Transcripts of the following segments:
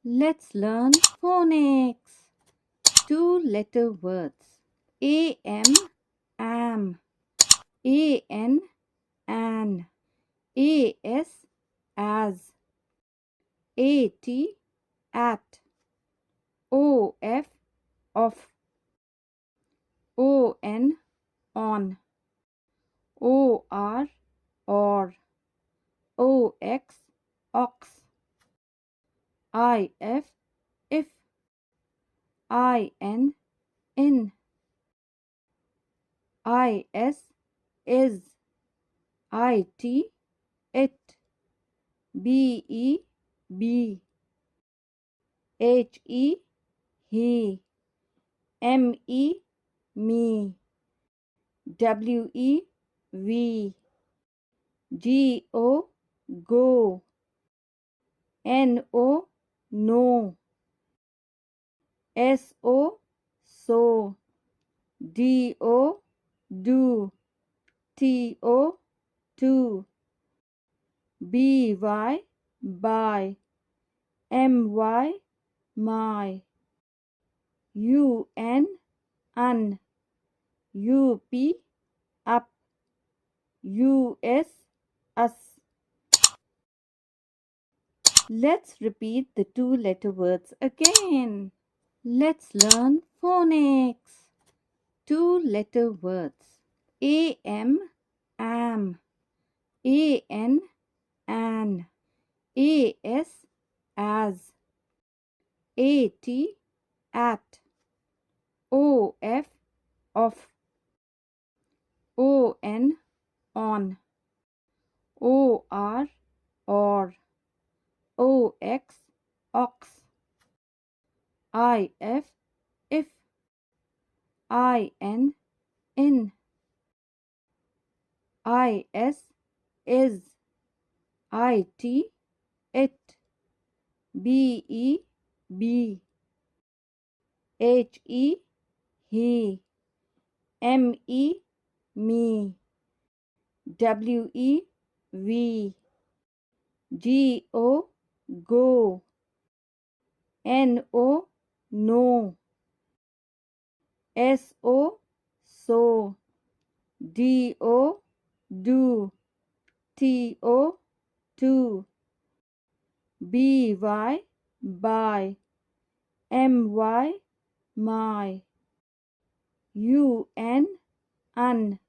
Let's learn phonics. Two-letter words. A-M, am. A-N, an. A-S, as. A-T, at. O-F, of. O-N, on. O-R, or. O-X, ox. I-F, if. I-N, in. I-S, is. I-T, it. B-E, be. H-E, he. M-E, me. W-E, we. G-O, go. N-O, no. S-O, so. D-O, do. T-O, to. B-Y, by. M-Y, my. U-N, un. U-P, up. U-S, us. Let's repeat the two-letter words again. Let's learn phonics. Two-letter words. A-M, am. A-N, an. A-S, as. A-T, at. O-F, of. O-N, on. O-R, or. O-X, ox. I-F, if. I-N, in. I-S, is. I-T, it. B-E, be. H-E, he. M-E, me. W-E, we. G-O, go. N-O, no. S-O, so. D-O, do. T-O, to. B-Y, by. M-Y, my. U-N, un.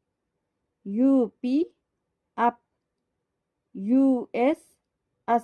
U-P, up. U-S, us.